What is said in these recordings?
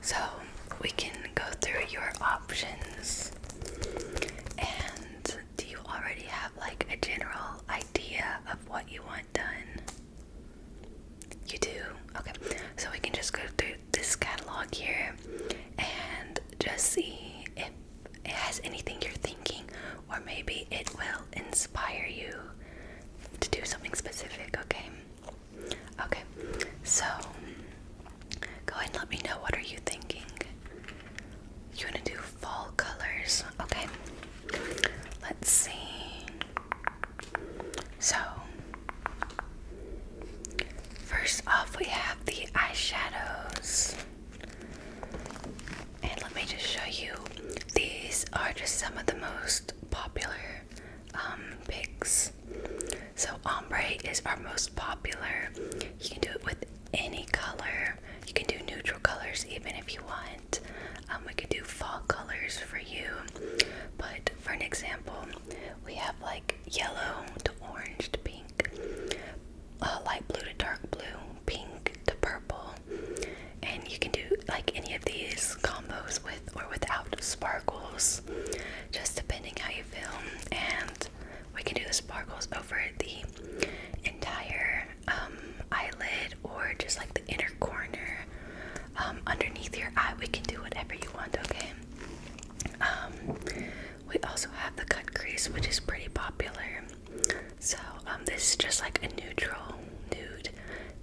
So we can go through your options. And do you already have like a general idea of what you want done? You do? Okay. So we can just go through this catalog here and just see if it has anything you're thinking, or maybe it will inspire you to do something specific, okay? Okay, so go ahead and let me know, what are you thinking? You want to do fall colors, okay? Let's see. So, first off, we have the eyeshadows. And let me just show you. These are just some of the most popular picks. So ombre is our most popular. You can do it with any color. You can do neutral colors even if you want. We could do fall colors for you. But for an example, we have like yellow to orange to pink, light blue to dark blue, pink to purple. And you can do like any of these combos with or without sparkles, just depending how you feel. And we can do the sparkles over the entire eyelid, or just like the inner corner underneath your eye. We can do whatever you want, okay? We also have the cut crease, which is pretty popular. So this is just like a neutral nude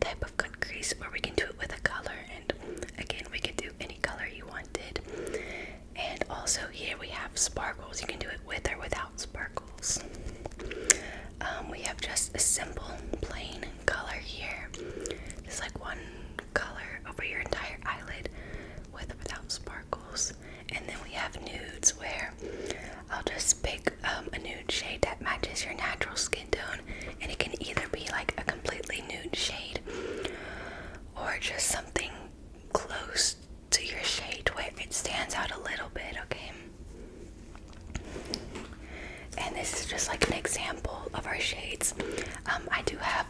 type of cut crease, where we can do it with a color, and again, we can do any color you wanted. And also here we have sparkles. You can do it with or without sparkles. We have just a simple plain color here. It's like one color over your entire eyelid with or without sparkles. And then we have nudes, where I'll just pick a nude shade that matches your natural skin tone, and it can either be like a completely nude shade or just something close to your shade where it stands out a little bit, okay? And this is just like an example of our shades. I do have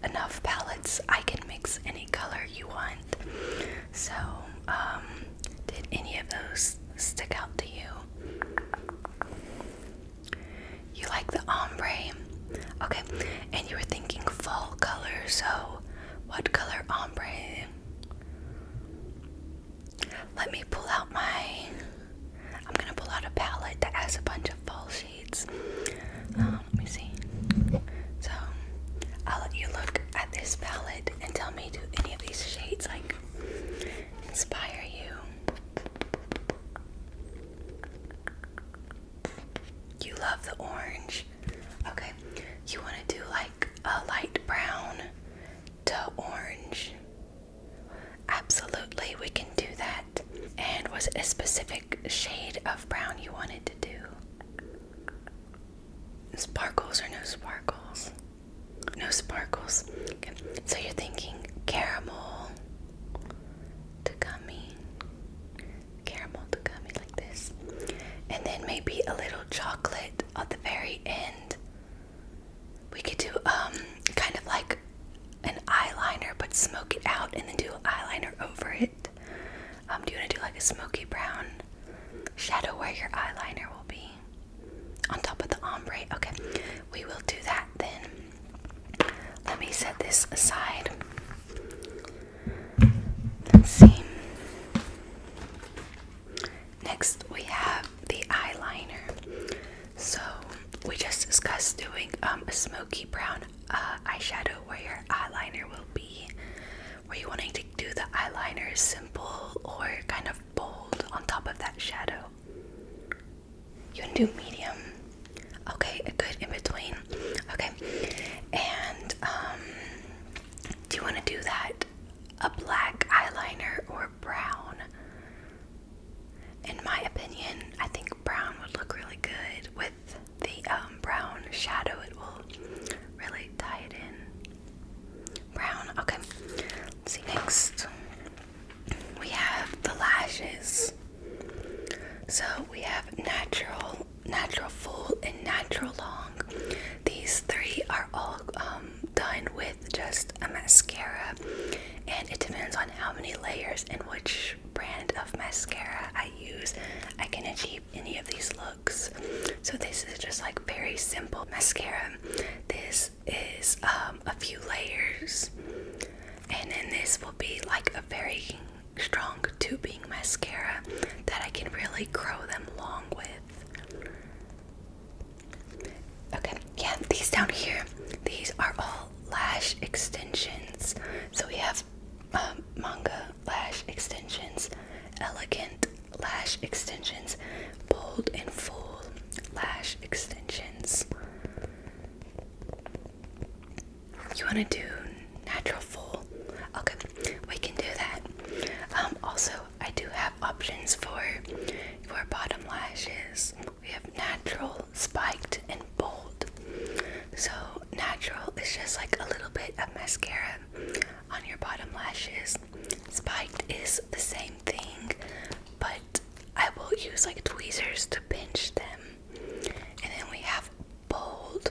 enough palettes. I can mix any color you want. So, did any of those stick out to you? You like the ombre? Okay, and you were thinking fall color, so what color ombre? Let me pull out I'm gonna pull out a palette that has a bunch of fall shades. Let me see. So, I'll let you look at this palette and tell me, do any of these shades like inspire you? You love the orange. Okay, you want to do like a light brown to orange? Absolutely, we can do that. And was it a specific shade of brown you wanted to do? Sparkles or no sparkles? No sparkles. Okay. So you're thinking caramel to gummy. Caramel to gummy like this. And then maybe a little chocolate at the very end. We could do kind of like an eyeliner, but smoke it out and then do eyeliner over it. Do you want to do like a smoky brown shadow where your eyeliner will be on top of the ombre? Okay, we will do that then. Let me set this aside. Let's see. Next we have the eyeliner. So we just discussed doing a smoky brown eyeshadow where your eyeliner will be. Were you wanting to do the eyeliner simple or kind of bold on top of that shadow? You want to do medium? Okay, a good in between. Okay, and do you want to do that a black eyeliner or brown? In my opinion, I think brown would look really good with the brown shadow. It will really tie it in. Brown, okay. Let's see, next we have the lashes. So we have natural full, and natural long. These three are all done with just a mascara, and it depends on how many layers and which brand mascara I use, I can achieve any of these looks. So this is just like very simple mascara. This is a few layers, and then this will be like a very strong tubing mascara that I can really grow them long with. Okay, yeah, these down here, these are all lash extensions. So we have manga lash extensions, elegant lash extensions, bold and full lash extensions. You want to do natural full? Okay, we can do that. Also, I do have options for your bottom lashes. We have natural, spiked, and bold. So natural is just like a little bit of mascara on your bottom lashes. Spiked is the same thing, but I will use like tweezers to pinch them. And then we have bold,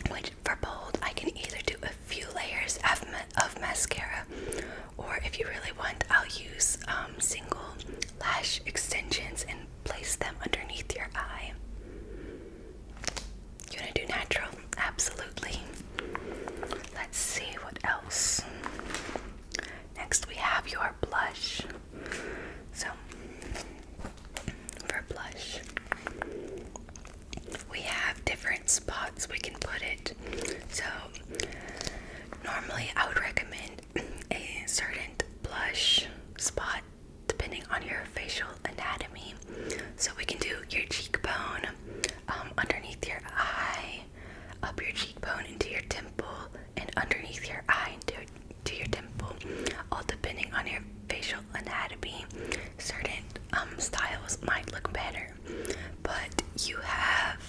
which for bold I can either do a few layers of mascara, or if you really want, I'll use single lash extensions and place them underneath your eye. You want to do natural? Absolutely. Let's see what else. Next we have your blush. So for blush, we have different spots we can put it. So normally I would recommend a certain blush spot depending on your facial anatomy. So we can do your cheekbone, underneath your eye, up your cheekbone into your temple, and underneath your eye into your temple, all depending on your facial anatomy. Certain styles might look better, but you have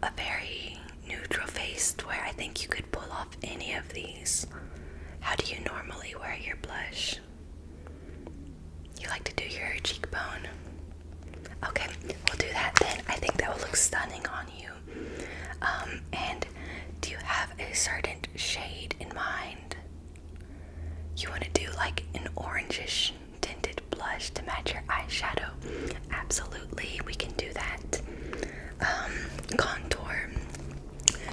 a very neutral face where I think you could pull off any of these. How do you normally wear your blush? You like to do your cheekbone? Okay, we'll do that then. I think that will look stunning on you. And do you have a certain shade in mind? You want to do like an orangish tinted blush to match your eyeshadow? Absolutely, we can do that. Contour.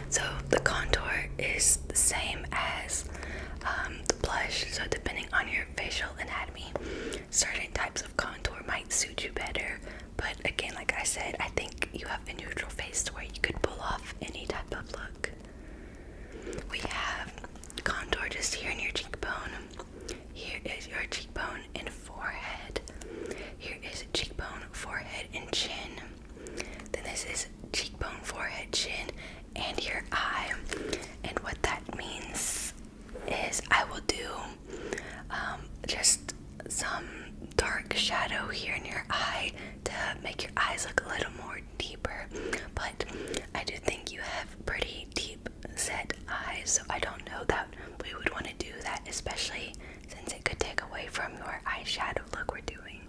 So the contour is the same as the blush, so depending on your facial anatomy, certain types of contour might suit you better. But again, like I said, I think you have a neutral face to where you could pull off any type of look. We have contour just here in your cheekbone. Here is your cheekbone and forehead. Here is cheekbone, forehead, and chin. Then this is cheekbone, forehead, chin, and your eye. And what that means is I will do just some dark shadow here in your eye to make your eyes look a little more deeper. But I do think you have pretty deep set eyes, so I don't know that we would want to do that, especially since it could take away from your eyeshadow look we're doing.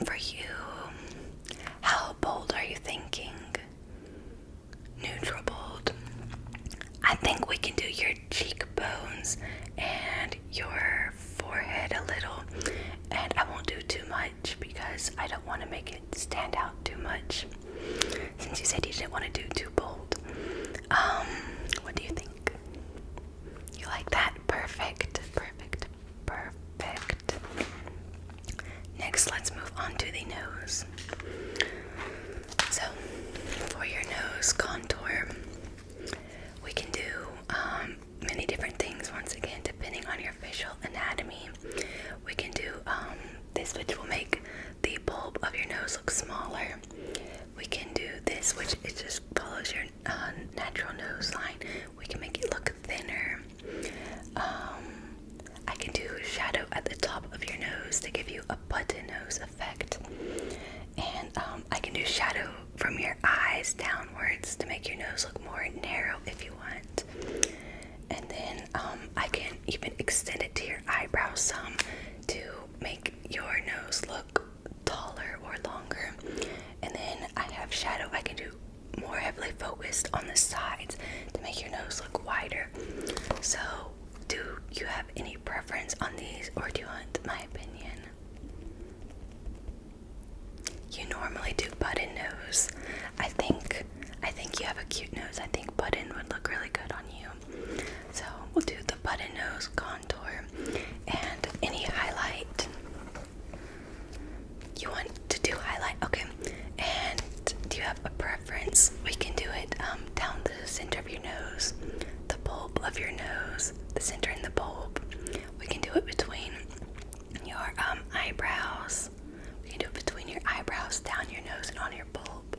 For you, how bold are you thinking? Neutral bold. I think we can do your cheekbones and your forehead a little, and I won't do too much because I don't want to make it stand out too much, since you said you didn't want to do too bold. What do you think? You like that? Perfect, perfect, perfect. Next, let's move on to the nose. So for your nose contour, we can do many different things, once again, depending on your facial anatomy. We can do this, which will make the bulb of your nose look smaller. We can do this, which it just follows your natural nose line. We can make it look thinner. I can do a shadow at the top of your nose to give you a button nose effect. And I can do shadow from your eyes downwards to make your nose look more narrow if you want. And then I can even extend it to your eyebrow some to make your nose look taller or longer. And then I have shadow I can do more heavily focused on the sides to make your nose look wider. So do you have any preference on these, or do you want my opinion? You normally do button nose. I think you have a cute nose. I think button would look really good on you. So we'll do the button nose contour and any highlight. You want to do highlight? Okay. And do you have a preference? We can do it down the center of your nose, the bulb of your nose, the center and the bulb. We can do it between your eyebrows. We can do it between your eyebrows, down your nose, and on your bulb,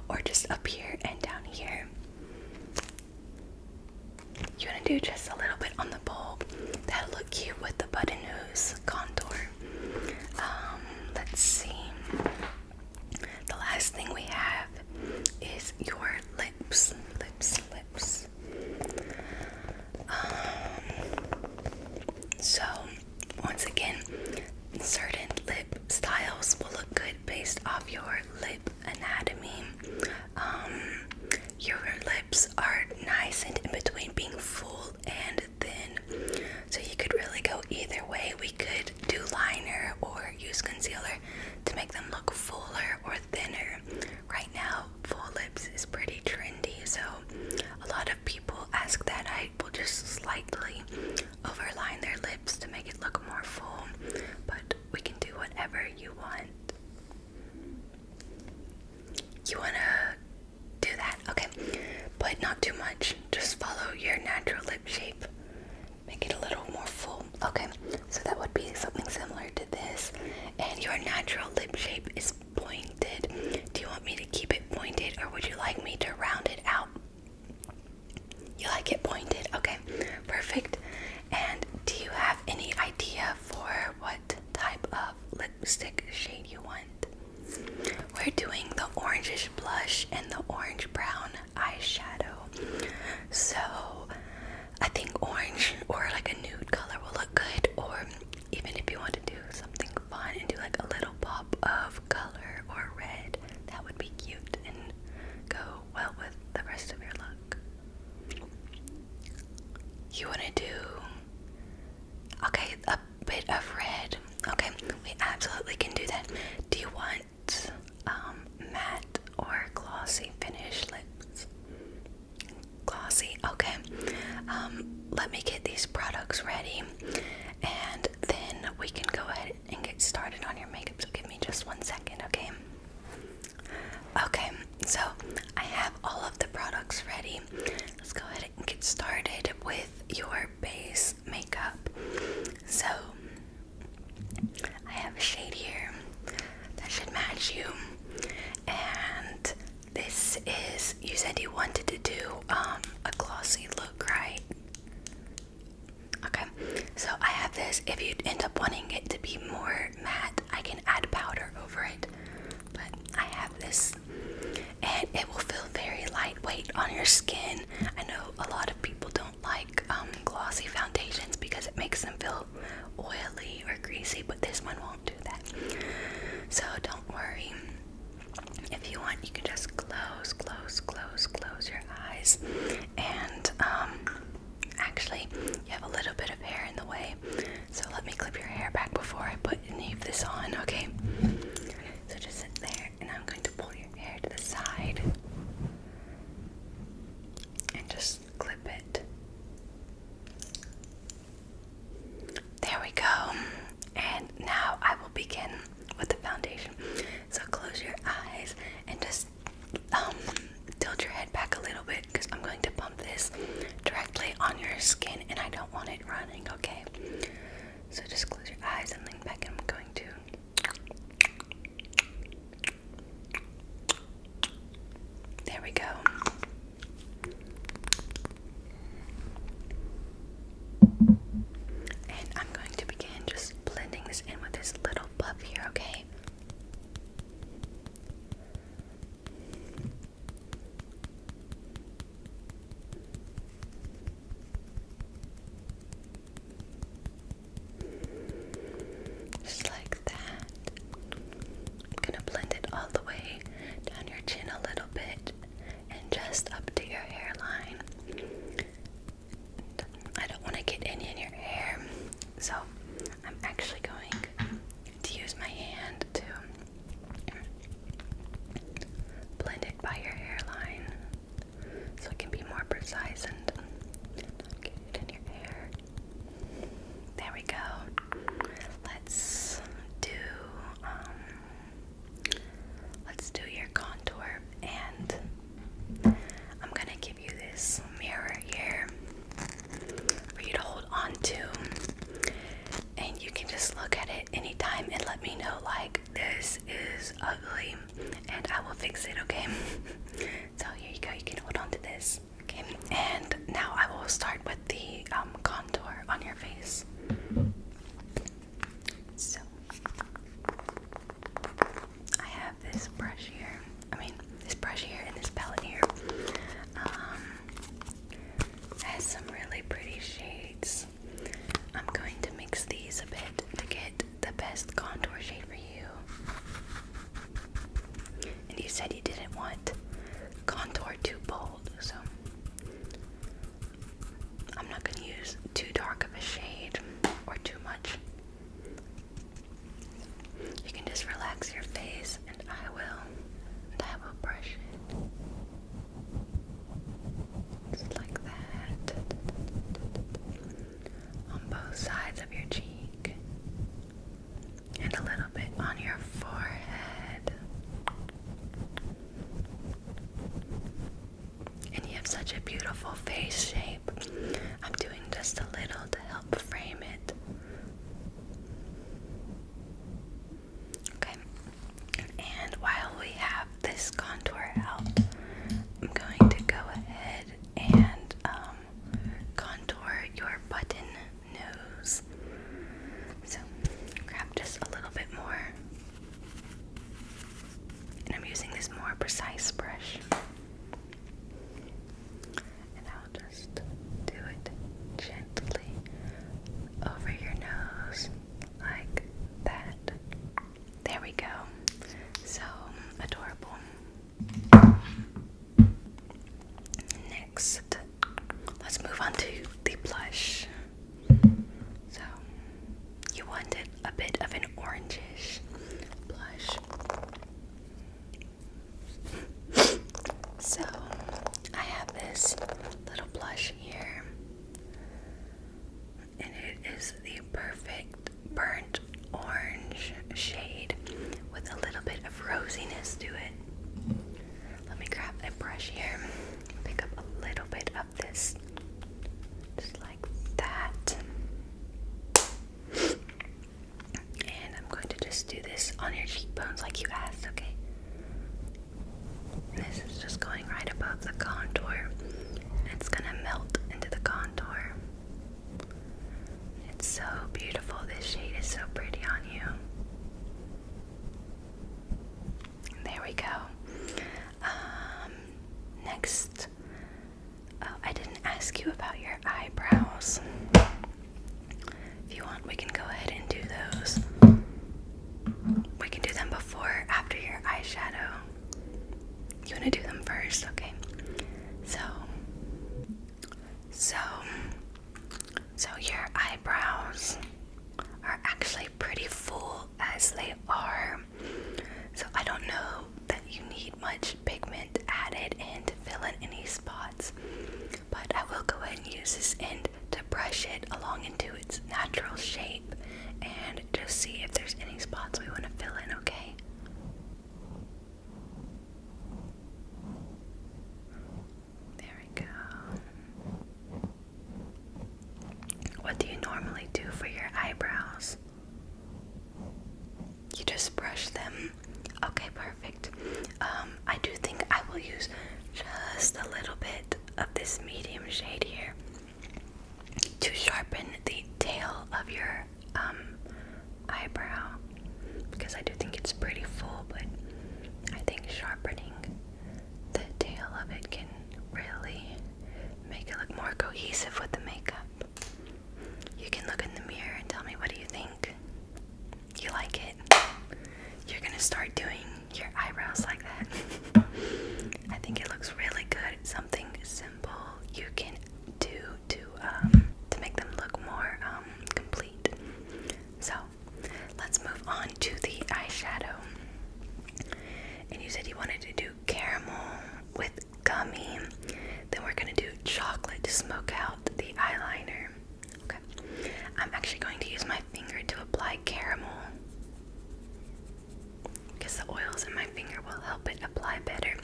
or just up here and down here. You want to do just a little bit on the bulb. That'll look cute with the button nose contour. Let's see. The last thing we have is your lips. So, once again, certain lip styles will look good based off your lip anatomy. Your lips are nice and in between being full and thin, so you could really go either way. We could do liner or use concealer to make them look fuller or thinner. Right now, full lips is pretty trendy, so a lot of people ask that. I will just slightly overline their lips to make it look more full, but we can do whatever you want. You want to do that? Okay, but not too much. Just follow your natural lip shape. Make it a little more full. Okay, so that would be something similar to this. And your natural lip shape is pointed. Do you want me to keep it pointed, or would you like me to round it out? You like it pointed? Okay, perfect. And do you have any idea for what type of lipstick shade you want? We're doing the orangish blush and the orange brown eyeshadow. So I think orange or like a nude color will look good, or even if you want to do something fun and do like a little pop of color or red, that would be cute and go well with the rest of your look. You want to do, okay, a bit of red. Okay, we absolutely can do that. Do you want matte or glossy finish lips? Glossy, okay. Let me get these products ready, and then we can go ahead and get started on your makeup. So give me just 1 second, okay? Okay, so I have all of the products ready. Let's go ahead and get started with your base makeup. So I have a shade here that should match you, and this is, you said you wanted to do a glossy look, right? Okay, so I have this. If you end up wanting it to be more matte, I can add powder over it, but I have this, and it will feel very lightweight on your skin. I know a lot of people don't like glossy foundations because it makes them feel oily or greasy, but this one won't do that. So don't worry. If you want, you can just close your eyes. And actually, you have a little bit of hair in the way, so let me clip your hair back before I put any of this on, okay? So just sit there, and I'm going to pull your hair to the side and just clip it. There we go. And now I will begin with the foundation. So close your eyes and just tilt your head back a little bit, because I'm going to pump this directly on your skin and I don't want it running, okay? So just close your eyes and lean back, and I'm going to there we go. And I'm going to begin just blending this in with this little puff here, okay? fix it, okay? So here you go, you can hold on to this. Okay, and now I will start with the contour on your face. So I have this brush here. This brush here and this palette here. Has some really pretty shades. I'm going to mix these a bit to get the best contour shade for you. And you said you didn't want contour too bold, so I'm not going to use too dark of a shade or too much. You can just relax your face, and I will brush it. Just like that. On both sides of your cheek. And a little bit on your forehead. And you have such a beautiful face shape. I'm doing just a little to help frame it. Okay. And while we have this contour out, I'm going to go ahead and contour your button nose. So grab just a little bit more. And I'm using this more precise brush. And I'll just do it gently over your nose like that. There we go. So adorable. Next, let's move on to the blush. So you wanted a bit of an orangish blush. So I have this little blush here, and it is the perfect burnt orange shade with a little bit of rosiness to it. Let me grab a brush here, pick up a little bit of this, just like that. And I'm going to just do this on your cheekbones like you asked, okay? And this is just going right above the contour. It's gonna melt into the contour. It's so beautiful. This shade is so pretty on you. There we go. Next, I didn't ask you about your eyebrows. If you want, we can go ahead and do those. We can do them before or after your eyeshadow. You want to do them first, okay? So your eyebrows are actually pretty full as they are. So I don't know that you need much pigment added in to fill in any spots. But I will go ahead and use this end to brush it along into its natural shape and just see if there's any spots we want to fill in, okay? There we go. What do you normally do for your eyebrows? You just brush them? Okay, perfect. I do think I will use just a little bit of this medium shade here to sharpen the tail of your eyebrow, because I do think it's pretty full, but I think sharpening the tail of it can really make it look more cohesive with the makeup. You can look in the mirror and tell me, what do you think? You like it? You're gonna start doing your eyebrows like that. I think it looks really good. It's something simple you can do to make them look more complete. So let's move on to the eyeshadow. And you said you wanted to do caramel with gummy. Then we're gonna do chocolate to smoke out the eyeliner. Okay. I'm actually going to use my finger to apply caramel, because the oils in my finger will help it apply better.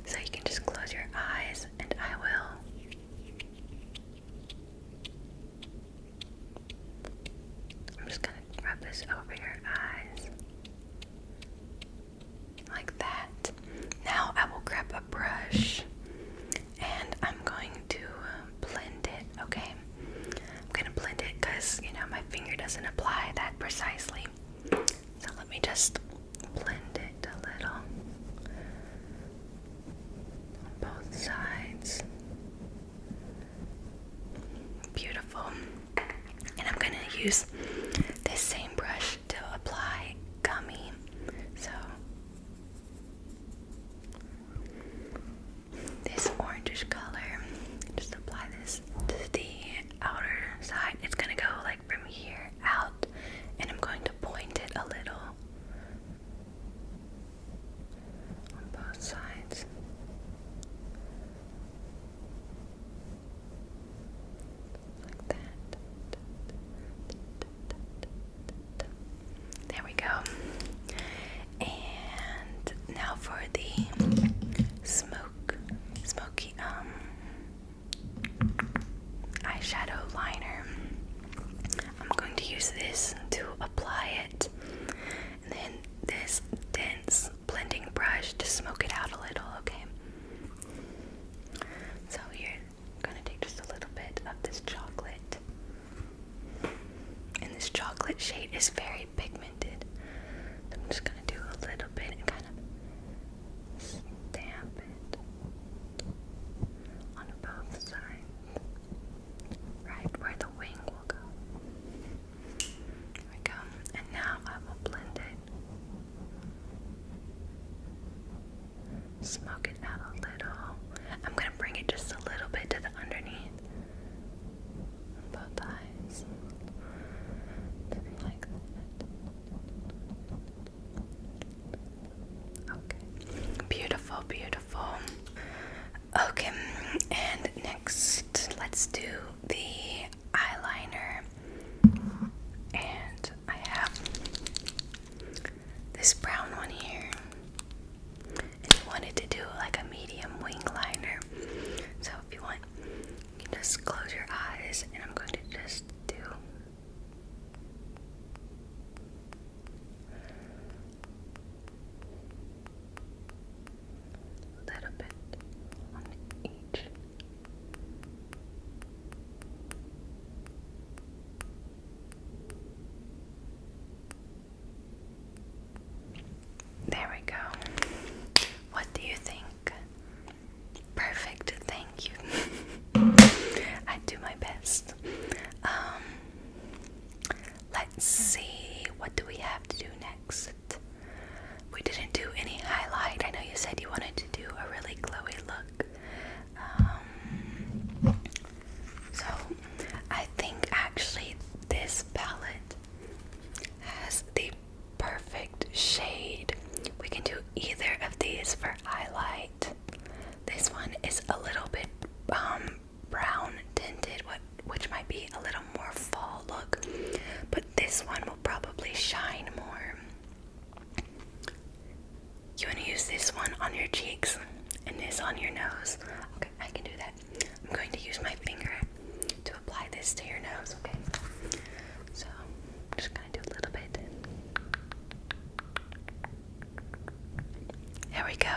So you can just close your eyes and I will. I'm just gonna rub this over your eyes like that. doesn't apply that precisely. So let me just blend it a little on both sides. Beautiful. And I'm going to use this same brush to apply gummy. So this orangish color, just apply this to the outer side. It's going to go like from here out, and I'm going to point it a little on both sides. Like that. There we go. And now for the smoky eyeshadow liner. I'm going to use this to apply it, and then this dense blending brush to smoke it out a little, okay? So here, I'm going to take just a little bit of this chocolate, and this chocolate shade is very pigmented. So I'm just going to do a little bit and kind of stamp it on both sides, right where the wing will go. There we go. And now I will blend it. Smoke it out a little. I'm going to bring it just a little bit to the underneath. Both eyes. To be like that. Okay. Beautiful, beautiful. Okay, and next let's do the eyeliner. And I have this brown one here. And I wanted to do like a medium wing liner. So if you want, you can just close your eyes, and I'm going to just do a little bit on each. There we go. What do you think? Perfect, thank you. I do my best. Let's see, what do we have to do next? We didn't do any highlight. I know you said you wanted to do a really glowy look. So I think actually this palette has the perfect shade. We can do either of these for highlight. This one is a little bit brown tinted, which might be a little more fall look, but this one will probably shine more. You want to use this one on your cheeks and this on your nose. Okay, I can do that. I'm going to use my finger to apply this to your nose, okay? So I'm just going to do a little bit. There we go.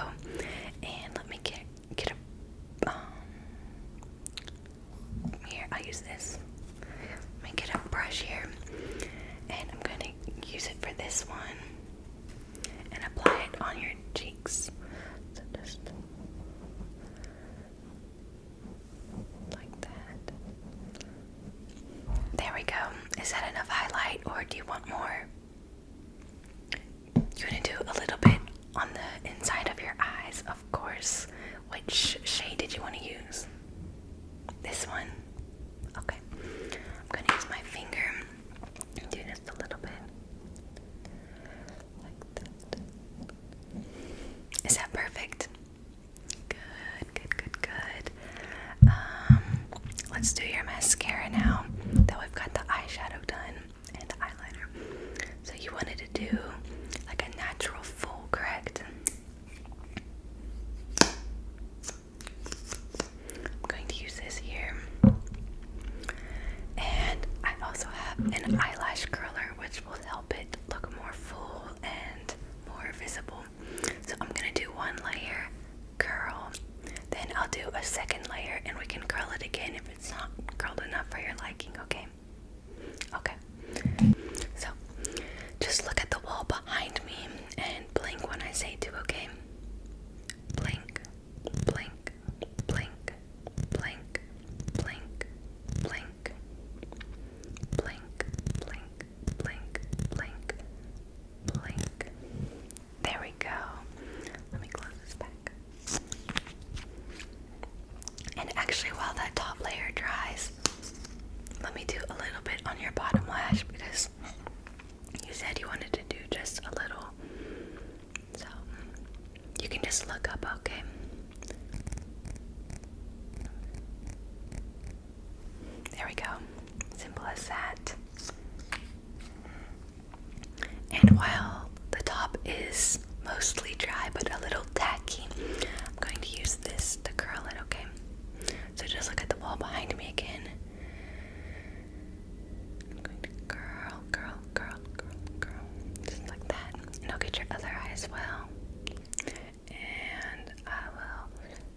And let me get a here, I'll use this. Let me get a brush here, and I'm going to use it for this one and apply it on your cheeks. So just like that. There we go. Is that enough highlight, or do you want more? You want to do a little bit on the inside of your eyes, of course. Which shade did you want to use? This one? Okay. I'm going to use my finger and do just a little bit. Like that. Is that perfect? Good, good, good, good. Let's do your mascara now that we've got the eyeshadow done and the eyeliner. So you wanted to do like a natural full, correct? I'm going to use this here. just a little. So you can just look up, okay? There we go. Simple as that. And while the top is mostly dry but a little tacky, I'm going to use this to curl it, okay? So just look at the wall behind me again. I'm going to curl, curl, curl, curl, curl, just like that. And I'll get your other eye as well. And I will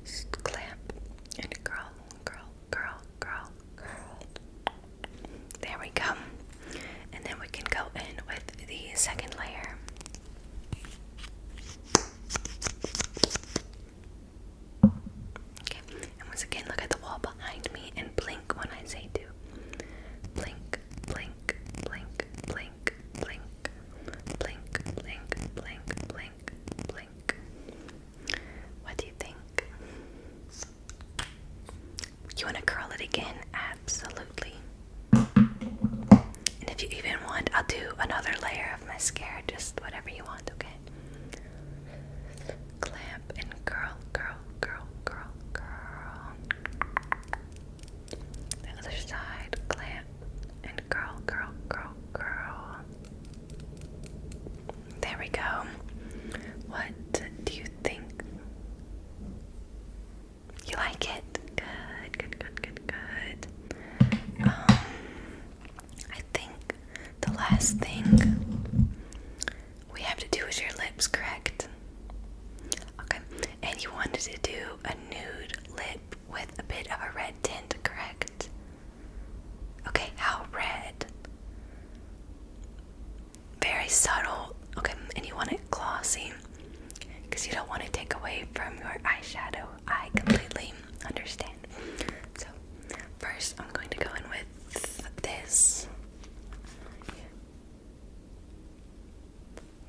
just clamp and curl, curl, curl, curl, curl. There we go. And then we can go in with the second layer. Okay, and once again, look at the wall behind me and blink when I say to. Blink, blink, blink, blink, blink, blink, blink, blink, blink, blink. What do you think? You want to curl it again? Absolutely. And if you even want, I'll do another layer of mascara, just whatever you want, okay? Clamp and curl, curl, curl, curl, curl. The other side, clamp and curl, curl, curl, curl. There we go. What do you think? You like it? Good, good, good, good, good. I think the last thing we have to do is your lips, correct? Okay, and you wanted to do a nude lip with a bit of a red tint, correct? Okay, how red? Very subtle. Okay, and you want it glossy because you don't want to take away from your eyeshadow. I completely understand. So first I'm going to go in with this.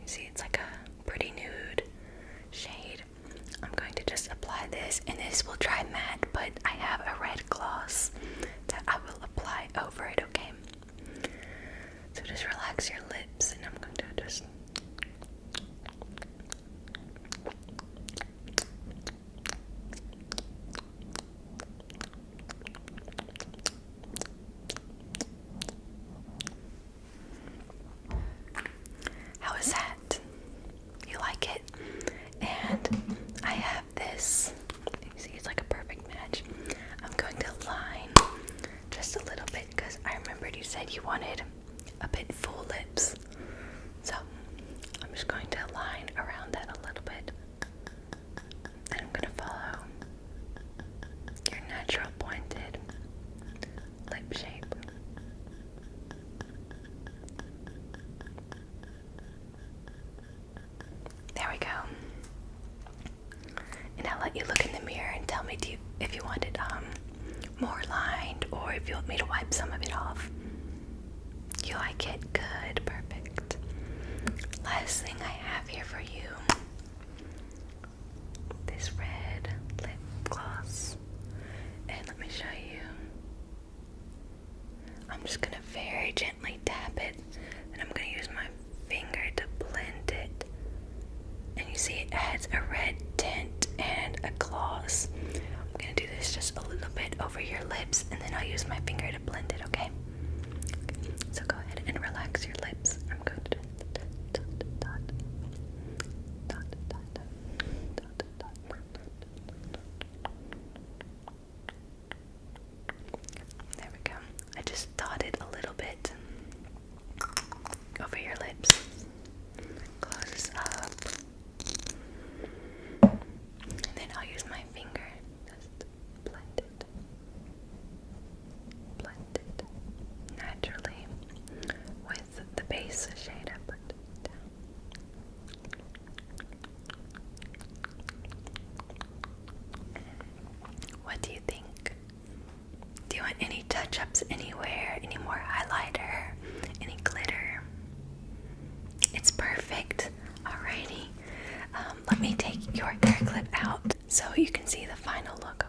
You see, it's like a pretty nude shade. I'm going to just apply this, and this will dry matte, but I have a red gloss that I will apply over it, okay? So just relax your lips, and I'm going to just how is that? You like it? And I have this. You see, it's like a perfect match. I'm going to line just a little bit because I remembered you said you wanted a bit full lips. So I'm just going to line around that a little bit. And I'm going to follow your natural pointed lip shape. There we go. And I'll let you look in the mirror and tell me if you want it more lined or if you want me to wipe some of it off. You like it? Good, perfect. Last thing I have here for you, this red lip gloss. And let me show you. I'm just gonna very gently tap it, and I'm gonna use my finger to blend it. And you see it adds a red tint and a gloss. I'm gonna do this just a little bit over your lips, and then I'll use my finger to blend it, okay? So go ahead and relax your lips. I'm going to there we go. I just dotted a little bit over your lips. Close this up. And then I'll use my finger. Just blend it. Blend it naturally with the base shade I put down. What do you think? Do you want any touch-ups anywhere? Any more highlighter? Any glitter? It's perfect. Alrighty. Let me take your hair clip out so you can see the final look,